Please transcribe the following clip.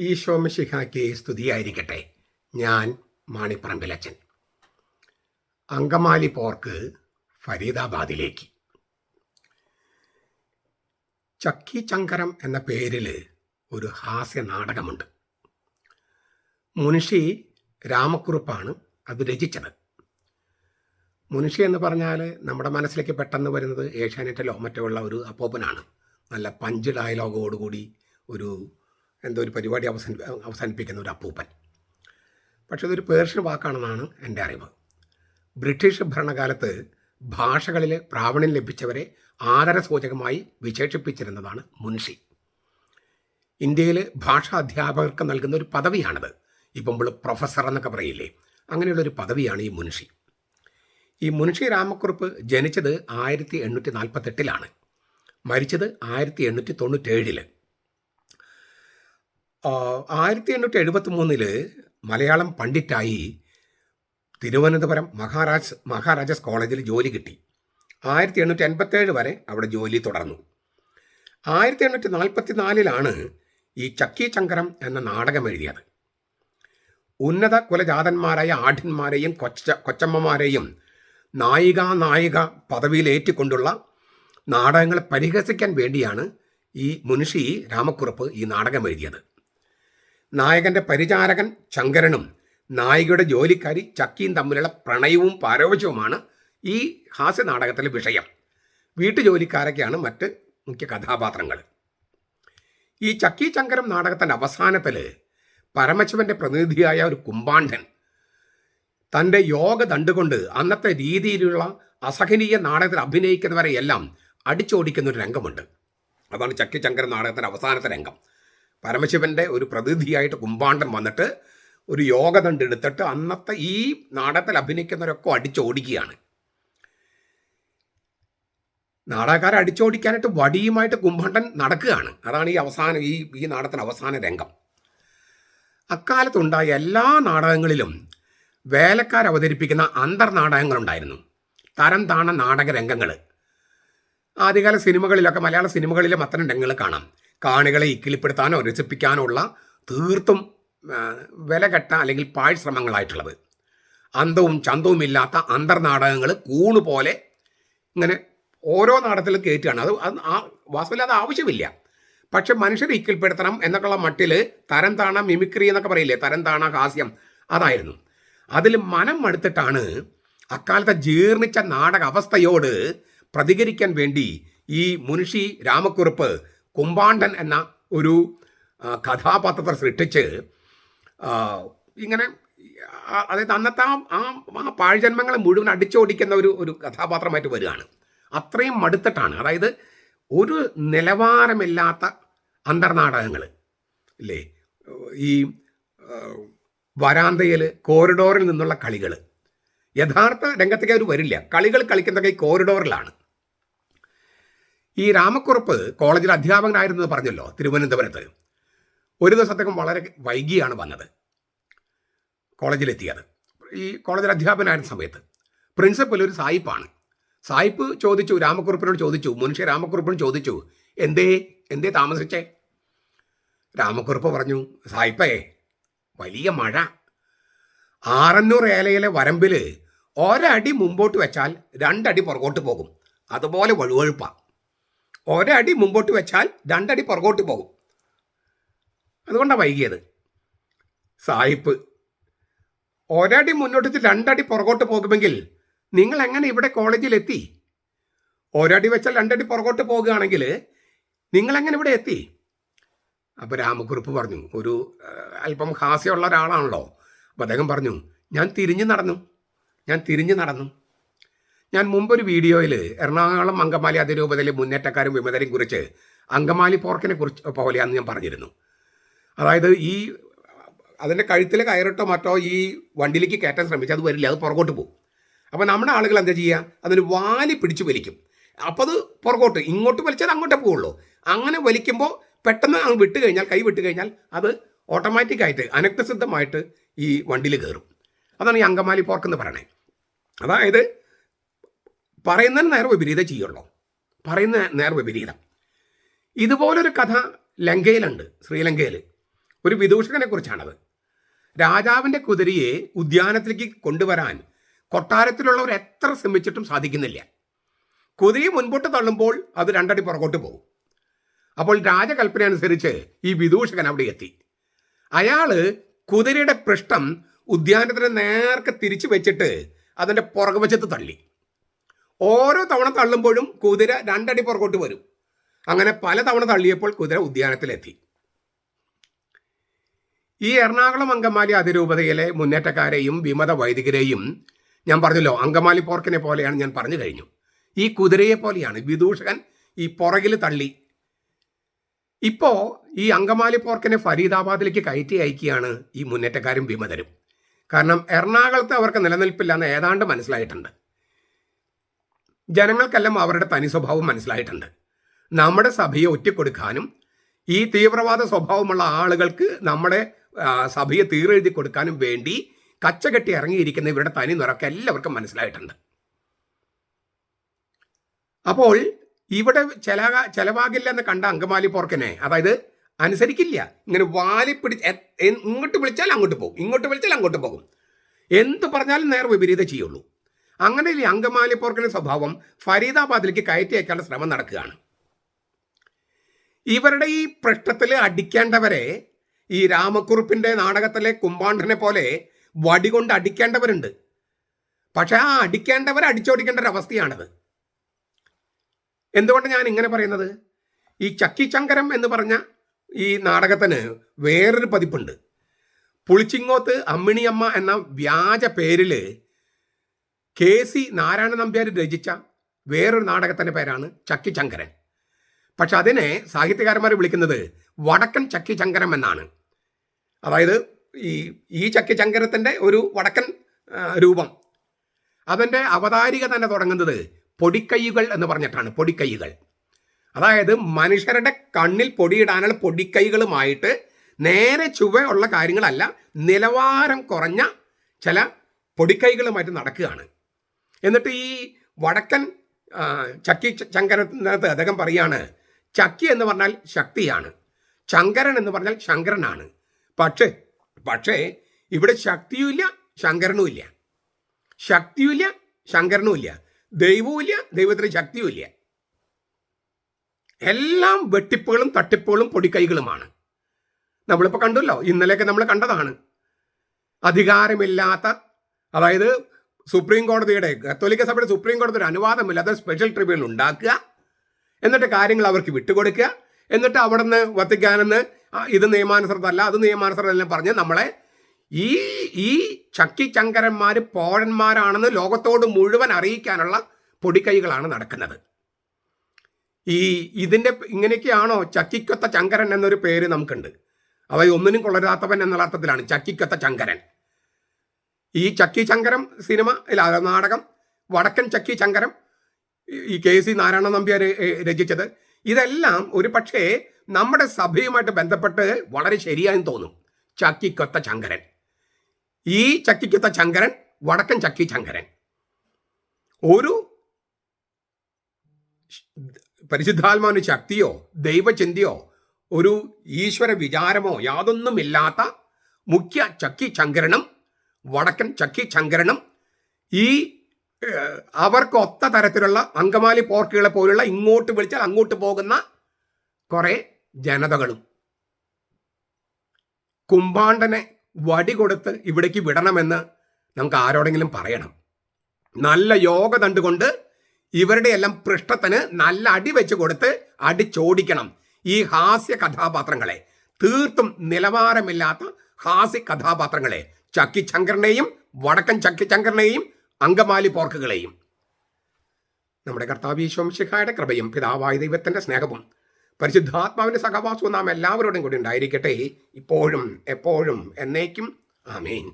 ഈശോ മിശിഹായ്ക്ക് സ്തുതിയായിരിക്കട്ടെ. ഞാൻ മാണിപ്പറമ്പിലച്ചൻ. അങ്കമാലി പോർക്ക് ഫരീദാബാദിലേക്ക്. ചക്കി ചങ്കരം എന്ന പേരിൽ ഒരു ഹാസ്യ നാടകമുണ്ട്. മുൻഷി രാമക്കുറുപ്പാണ് അത് രചിച്ചത്. മുൻഷി എന്ന് പറഞ്ഞാൽ നമ്മുടെ മനസ്സിലേക്ക് പെട്ടെന്ന് വരുന്നത് ഏഷ്യാനെറ്റിലോ മറ്റോ ഉള്ള ഒരു അപ്പോപ്പനാണ്. നല്ല പഞ്ച് ഡയലോഗോടുകൂടി ഒരു പരിപാടി അവസാനിപ്പിക്കുന്ന ഒരു അപ്പൂപ്പൻ. പക്ഷെ ഇതൊരു പേർഷ്യൻ വാക്കാണെന്നാണ് എൻ്റെ അറിവ്. ബ്രിട്ടീഷ് ഭരണകാലത്ത് ഭാഷകളിൽ പ്രാവീണ്യം ലഭിച്ചവരെ ആദരസൂചകമായി വിശേഷിപ്പിച്ചിരുന്നതാണ് മുൻഷി. ഇന്ത്യയിൽ ഭാഷാ അധ്യാപകർക്ക് നൽകുന്ന ഒരു പദവിയാണിത്. ഇപ്പം നമ്മൾ പ്രൊഫസർ എന്നൊക്കെ പറയില്ലേ, അങ്ങനെയുള്ളൊരു പദവിയാണ് ഈ മുൻഷി. ഈ മുൻഷി രാമക്കുറുപ്പ് ജനിച്ചത് 1848 മരിച്ചത് 1897. 1873 മലയാളം പണ്ഡിറ്റായി തിരുവനന്തപുരം മഹാരാജാസ് കോളേജിൽ ജോലി കിട്ടി. 1887 വരെ അവിടെ ജോലി തുടർന്നു. 1844 ഈ ചക്കി ചങ്കരം എന്ന നാടകം എഴുതിയത്. ഉന്നത കുലജാതന്മാരായ ആഢ്യന്മാരെയും കൊച്ചമ്മമാരെയും നായിക പദവിയിലേറ്റിക്കൊണ്ടുള്ള നാടകങ്ങളെ പരിഹസിക്കാൻ വേണ്ടിയാണ് ഈ മുൻഷി രാമക്കുറുപ്പ് ഈ നാടകം എഴുതിയത്. നായകന്റെ പരിചാരകൻ ശങ്കരനും നായികയുടെ ജോലിക്കാരി ചക്കിയും തമ്മിലുള്ള പ്രണയവും പാരവശ്യവുമാണ് ഈ ഹാസ്യ നാടകത്തിലെ വിഷയം. വീട്ടുജോലിക്കാരൊക്കെയാണ് മറ്റ് മുഖ്യ കഥാപാത്രങ്ങൾ. ഈ ചക്കി ചങ്കരം നാടകത്തിൻ്റെ അവസാനത്തിൽ പരമശിവന്റെ പ്രതിനിധിയായ ഒരു കുമ്പാണ്ഡൻ തൻ്റെ യോഗ ദണ്ടുകൊണ്ട് അന്നത്തെ രീതിയിലുള്ള അസഹനീയ നാടകത്തിൽ അഭിനയിക്കുന്നവരെയെല്ലാം അടിച്ചോടിക്കുന്ന ഒരു രംഗമുണ്ട്. അതാണ് ചക്കി ചങ്കരം നാടകത്തിൻ്റെ അവസാനത്തെ രംഗം. പരമശിവന്റെ ഒരു പ്രതിനിധിയായിട്ട് കുമ്പാണ്ഡൻ വന്നിട്ട് ഒരു യോഗദണ്ഡ് എടുത്തിട്ട് അന്നത്തെ ഈ നാടകത്തിൽ അഭിനയിക്കുന്നവരൊക്കെ അടിച്ചോടിക്കുകയാണ്. നാടകക്കാരെ അടിച്ചോടിക്കാനായിട്ട് വടിയുമായിട്ട് കുമ്പാണ്ഡൻ നടക്കുകയാണ്. അതാണ് ഈ നാടകത്തിൻ്റെ അവസാന രംഗം. അക്കാലത്തുണ്ടായ എല്ലാ നാടകങ്ങളിലും വേലക്കാരവതരിപ്പിക്കുന്ന അന്തർനാടകങ്ങളുണ്ടായിരുന്നു. തരം താണ നാടക രംഗങ്ങൾ. ആദ്യകാല സിനിമകളിലൊക്കെ, മലയാള സിനിമകളിലും അത്തരം രംഗങ്ങൾ കാണാം. കാണികളെ ഇക്കിളിപ്പെടുത്താനോ രസിപ്പിക്കാനോ ഉള്ള തീർത്തും വിലകെട്ട അല്ലെങ്കിൽ പാഴ്ശ്രമങ്ങളായിട്ടുള്ളത്. അന്തവും ചന്തവും ഇല്ലാത്ത അന്തർനാടകങ്ങൾ കൂണുപോലെ ഇങ്ങനെ ഓരോ നാടകത്തിലും കയറ്റുകയാണ്. വാസ്തവത്തിൽ അത് ആവശ്യമില്ല. പക്ഷെ മനുഷ്യരെ ഇക്കിൾപ്പെടുത്തണം എന്നൊക്കെയുള്ള മട്ടിൽ തരം താണ മിമിക്രി എന്നൊക്കെ പറയില്ലേ, തരം താണ ഹാസ്യം, അതായിരുന്നു. അതിൽ മനം മടുത്തിട്ടാണ് അക്കാലത്തെ ജീർണിച്ച നാടക അവസ്ഥയോട് പ്രതികരിക്കാൻ വേണ്ടി ഈ മുൻഷി രാമക്കുറുപ്പ് കുമ്പാണ്ഡൻ എന്ന ഒരു കഥാപാത്രത്തെ സൃഷ്ടിച്ച് ഇങ്ങനെ അതായത് അന്നത്തെ ആ പാഴ്ജന്മങ്ങളെ മുഴുവൻ അടിച്ചോടിക്കുന്ന ഒരു കഥാപാത്രമായിട്ട് വരികയാണ്. അത്രയും മടുത്തിട്ടാണ്. അതായത് ഒരു നിലവാരമില്ലാത്ത അന്തർനാടകങ്ങൾ ഇല്ലേ, ഈ വരാന്തയിൽ കോറിഡോറിൽ നിന്നുള്ള കളികൾ, യഥാർത്ഥ രംഗത്തേക്ക് അവർ വരില്ല. കളികൾ കളിക്കുന്നതൊക്കെ ഈ കോറിഡോറിലാണ്. ഈ രാമക്കുറുപ്പ് കോളേജിൽ അധ്യാപകനായിരുന്നത് പറഞ്ഞല്ലോ, തിരുവനന്തപുരത്ത്. ഒരു ദിവസത്തേക്കും വളരെ വൈകിയാണ് വന്നത്, കോളേജിലെത്തിയത്. ഈ കോളേജിൽ അധ്യാപകനായിരുന്ന സമയത്ത് പ്രിൻസിപ്പൽ ഒരു സായിപ്പാണ്. സായിപ്പ് ചോദിച്ചു, രാമക്കുറുപ്പിനോട് ചോദിച്ചു, മുൻഷി രാമക്കുറുപ്പിനോട് ചോദിച്ചു, എന്തേ താമസിച്ചേ? രാമക്കുറുപ്പ് പറഞ്ഞു, സായിപ്പേ, വലിയ മഴ. 600 ഏലയിലെ വരമ്പിൽ ഒരടി മുമ്പോട്ട് വെച്ചാൽ 2 അടി പുറകോട്ട് പോകും. അതുപോലെ വഴുവഴുപ്പാ. ഒരടി മുമ്പോട്ട് വെച്ചാൽ 2 അടി പുറകോട്ട് പോകും. അതുകൊണ്ടാണ് വൈകിയത്. സായിപ്പ്, ഒരടി മുന്നോട്ട് വെച്ച് 2 അടി പുറകോട്ട് പോകുമെങ്കിൽ നിങ്ങൾ എങ്ങനെ ഇവിടെ കോളേജിലെത്തി? ഒരടി വെച്ചാൽ 2 അടി പുറകോട്ട് പോകുകയാണെങ്കിൽ നിങ്ങളെങ്ങനെ ഇവിടെ എത്തി? അപ്പോൾ രാമക്കുറുപ്പ് പറഞ്ഞു, ഒരു അല്പം ഹാസ്യമുള്ള ഒരാളാണല്ലോ. അപ്പോൾ അദ്ദേഹം പറഞ്ഞു, ഞാൻ തിരിഞ്ഞു നടന്നു. ഞാൻ മുമ്പൊരു വീഡിയോയിൽ എറണാകുളം അങ്കമാലി അതിരൂപതയിലെ മുന്നേറ്റക്കാരും വിമതരെയും കുറിച്ച് അങ്കമാലി പോർക്കിനെ കുറിച്ച് പോലെയാണെന്ന് ഞാൻ പറഞ്ഞിരുന്നു. അതായത് അതിൻ്റെ കഴുത്തിൽ കയറിട്ടോ മറ്റോ ഈ വണ്ടിയിലേക്ക് കയറ്റാൻ ശ്രമിച്ചാൽ അത് വരില്ല, അത് പുറകോട്ട് പോകും. അപ്പോൾ നമ്മുടെ ആളുകൾ എന്താ ചെയ്യുക? അതിന് വാലി പിടിച്ച് വലിക്കും. അപ്പോൾ അത് പുറകോട്ട്, ഇങ്ങോട്ട് വലിച്ചാൽ അങ്ങോട്ടേ പോവുള്ളൂ. അങ്ങനെ വലിക്കുമ്പോൾ പെട്ടെന്ന് കൈ വിട്ട് കഴിഞ്ഞാൽ അത് ഓട്ടോമാറ്റിക്കായിട്ട് അനക്തസിദ്ധമായിട്ട് ഈ വണ്ടിയിൽ കയറും. അതാണ് ഈ അങ്കമാലി പോർക്ക് എന്ന് പറയണേ. അതായത് പറയുന്നതിന് നേരെ വിപരീതം ചെയ്യുള്ളൂ, പറയുന്ന നേരെ വിപരീതം. ഇതുപോലൊരു കഥ ലങ്കയിലുണ്ട്, ശ്രീലങ്കയിൽ. ഒരു വിദൂഷകനെ കുറിച്ചാണത്. രാജാവിൻ്റെ കുതിരയെ ഉദ്യാനത്തിലേക്ക് കൊണ്ടുവരാൻ കൊട്ടാരത്തിലുള്ളവർ എത്ര ശ്രമിച്ചിട്ടും സാധിക്കുന്നില്ല. കുതിരയെ മുൻപോട്ട് തള്ളുമ്പോൾ അത് 2 അടി പുറകോട്ട് പോകും. അപ്പോൾ രാജകൽപ്പന അനുസരിച്ച് ഈ വിദൂഷകൻ അവിടെ എത്തി. അയാള് കുതിരയുടെ പൃഷ്ഠം ഉദ്യാനത്തിന് നേർക്ക് തിരിച്ചു വെച്ചിട്ട് അതിൻ്റെ പുറകുവശത്ത് തള്ളി. ഓരോ തവണ തള്ളുമ്പോഴും കുതിര 2 അടി പുറകോട്ട് വരും. അങ്ങനെ പല തവണ തള്ളിയപ്പോൾ കുതിര ഉദ്യാനത്തിലെത്തി. ഈ എറണാകുളം അങ്കമാലി അതിരൂപതയിലെ മുന്നേറ്റക്കാരെയും വിമത വൈദികരെയും ഞാൻ പറഞ്ഞല്ലോ, അങ്കമാലി പോർക്കിനെ പോലെയാണ് ഞാൻ പറഞ്ഞു കഴിഞ്ഞു. ഈ കുതിരയെ പോലെയാണ് വിദൂഷകൻ ഈ പുറകിൽ തള്ളി. ഇപ്പോൾ ഈ അങ്കമാലി പോർക്കിനെ ഫരീദാബാദിലേക്ക് കയറ്റി അയക്കുകയാണ് ഈ മുന്നേറ്റക്കാരും വിമതരും. കാരണം എറണാകുളത്ത് അവർക്ക് നിലനിൽപ്പില്ലെന്ന് ഏതാണ്ട് മനസ്സിലായിട്ടുണ്ട്. ജനങ്ങൾക്കെല്ലാം അവരുടെ തനി സ്വഭാവം മനസ്സിലായിട്ടുണ്ട്. നമ്മുടെ സഭയെ ഒറ്റിക്കൊടുക്കാനും ഈ തീവ്രവാദ സ്വഭാവമുള്ള ആളുകൾക്ക് നമ്മുടെ സഭയെ തീരെഴുതി കൊടുക്കാനും വേണ്ടി കച്ചകെട്ടി ഇറങ്ങിയിരിക്കുന്ന ഇവരുടെ തനി നിറക്ക് എല്ലാവർക്കും മനസ്സിലായിട്ടുണ്ട്. അപ്പോൾ ഇവിടെ ചെലവാകില്ലെന്ന് കണ്ട അങ്കമാലി പോർക്കിനെ, അതായത് അനുസരിക്കില്ല, ഇങ്ങനെ ഇങ്ങോട്ട് വിളിച്ചാൽ അങ്ങോട്ട് പോകും, ഇങ്ങോട്ട് വിളിച്ചാൽ അങ്ങോട്ട് പോകും, എന്ത് പറഞ്ഞാലും നേർ വിപരീതം ചെയ്യുള്ളൂ. അങ്ങനെ ഈ അങ്കമാലി പോർക്കിന്റെ സ്വഭാവം ഫരീദാബാദിലേക്ക് കയറ്റി അയക്കാനുള്ള ശ്രമം നടക്കുകയാണ്. ഇവരുടെ ഈ പൃഷ്ഠത്തിൽ അടിക്കേണ്ടവരെ ഈ രാമക്കുറുപ്പിന്റെ നാടകത്തിലെ കുമ്പാണ്ടനെ പോലെ വടികൊണ്ട് അടിക്കേണ്ടവരുണ്ട്. പക്ഷെ ആ അടിക്കേണ്ടവരെ അടിച്ചോടിക്കേണ്ട ഒരു അവസ്ഥയാണിത്. എന്തുകൊണ്ട് ഞാൻ ഇങ്ങനെ പറയുന്നത്? ഈ ചക്കിച്ചങ്കരം എന്ന് പറഞ്ഞ ഈ നാടകത്തിന് വേറൊരു പതിപ്പുണ്ട്. പുളിച്ചിങ്ങോത്ത് അമ്മിണിയമ്മ എന്ന വ്യാജ പേരിൽ KC നാരായണ നമ്പ്യാർ രചിച്ച വേറൊരു നാടകത്തിൻ്റെ പേരാണ് ചക്കിച്ചങ്കരൻ. പക്ഷെ അതിനെ സാഹിത്യകാരന്മാർ വിളിക്കുന്നത് വടക്കൻ ചക്കിച്ചങ്കരം എന്നാണ്. അതായത് ഈ ചക്കിച്ചങ്കരത്തിൻ്റെ ഒരു വടക്കൻ രൂപം. അതിൻ്റെ അവതാരിക തന്നെ തുടങ്ങുന്നത് പൊടിക്കൈകൾ എന്ന് പറഞ്ഞിട്ടാണ്. പൊടിക്കൈകൾ, അതായത് മനുഷ്യരുടെ കണ്ണിൽ പൊടിയിടാനുള്ള പൊടിക്കൈകളുമായിട്ട് നേരെ ചുവയുള്ള കാര്യങ്ങളല്ല, നിലവാരം കുറഞ്ഞ ചില പൊടിക്കൈകളുമായിട്ട് നടക്കുകയാണ്. എന്നിട്ട് ഈ വടക്കൻ ചക്കി ചങ്കരത്തിനകത്ത് അദ്ദേഹം പറയാണ്, ചക്കി എന്ന് പറഞ്ഞാൽ ശക്തിയാണ്, ശങ്കരൻ എന്ന് പറഞ്ഞാൽ ശങ്കരനാണ്. പക്ഷേ ഇവിടെ ശക്തിയുമില്ല ശങ്കരനുമില്ല, ശക്തിയുമില്ല ശങ്കരനുമില്ല, ദൈവവുമില്ല ദൈവത്തിന് ശക്തിയുമില്ല. എല്ലാം വെട്ടിപ്പുകളും തട്ടിപ്പുകളും പൊടിക്കൈകളുമാണ്. നമ്മളിപ്പോൾ കണ്ടല്ലോ, ഇന്നലെയൊക്കെ നമ്മൾ കണ്ടതാണ്. അധികാരമില്ലാത്ത, അതായത് സുപ്രീം കോടതിയുടെ, കത്തോലിക്ക സഭയുടെ സുപ്രീം കോടതിയുടെ അനുവാദമില്ലാത്ത സ്പെഷ്യൽ ട്രിബ്യൂണൽ ഉണ്ടാക്കുക, എന്നിട്ട് കാര്യങ്ങൾ അവർക്ക് വിട്ടുകൊടുക്കുക, എന്നിട്ട് അവിടെ നിന്ന് വത്തിക്കാനെന്ന് ഇത് നിയമാനുസൃതമല്ല അത് നിയമാനുസൃതമല്ല പറഞ്ഞ് നമ്മളെ ഈ ചക്കിച്ചങ്കരന്മാർ പോഴന്മാരാണെന്ന് ലോകത്തോട് മുഴുവൻ അറിയിക്കാനുള്ള പൊടിക്കൈകളാണ് നടക്കുന്നത്. ഇതിൻ്റെ ഇങ്ങനെയൊക്കെയാണോ ചക്കിക്കൊത്ത ചങ്കരൻ എന്നൊരു പേര് നമുക്കുണ്ട്. അതായത് ഒന്നിനും കൊള്ളരാത്തവൻ എന്നുള്ള അർത്ഥത്തിലാണ് ചക്കിക്കൊത്ത ചങ്കരൻ. ഈ ചക്കിച്ചങ്കരം സിനിമ നാടകം, വടക്കൻ ചക്കിച്ചങ്കരം, ഈ KC നാരായണ നമ്പ്യാർ രചിച്ചത്, ഇതെല്ലാം ഒരു പക്ഷേ നമ്മുടെ സഭയുമായിട്ട് ബന്ധപ്പെട്ട് വളരെ ശരിയായി തോന്നും. ചക്കിക്കൊത്ത ചങ്കരൻ, ഈ ചക്കിക്കൊത്ത ചങ്കരൻ, വടക്കൻ ചക്കിച്ചങ്കരൻ ഒരു പരിശുദ്ധാത്മാവിന് ശക്തിയോ ദൈവചിന്തയോ ഒരു ഈശ്വര വിചാരമോ യാതൊന്നുമില്ലാത്ത മുഖ്യ ചക്കിച്ചങ്കരനും വടക്കൻ ചക്കിച്ചങ്കരനും ഈ അവർക്ക് ഒത്ത തരത്തിലുള്ള അങ്കമാലി പോർക്കുകളെ പോലുള്ള ഇങ്ങോട്ട് വിളിച്ചാൽ അങ്ങോട്ട് പോകുന്ന കുറെ ജനതകളും. കുമ്പാണ്ടനെ വടി കൊടുത്ത് ഇവിടേക്ക് വിടണമെന്ന് നമുക്ക് ആരോടെങ്കിലും പറയണം. നല്ല യോഗ തണ്ടുകൊണ്ട് ഇവരുടെ എല്ലാം പൃഷ്ഠത്തിന് നല്ല അടി വെച്ച് കൊടുത്ത് അടിച്ചോടിക്കണം ഈ ഹാസ്യ കഥാപാത്രങ്ങളെ, തീർത്തും നിലവാരമില്ലാത്ത ഹാസ്യ കഥാപാത്രങ്ങളെ, ചക്കിച്ചങ്കരനെയും വടക്കൻ ചക്കിച്ചങ്കരനെയും അങ്കമാലി പോർക്കുകളെയും. നമ്മുടെ കർത്താവ് ഈശോ മിശിഹായുടെ കൃപയും പിതാവായ ദൈവത്തിന്റെ സ്നേഹവും പരിശുദ്ധാത്മാവിന്റെ സഹവാസവും നാം എല്ലാവരോടും കൂടി ഉണ്ടായിരിക്കട്ടെ, ഇപ്പോഴും എപ്പോഴും എന്നേക്കും. ആമേൻ.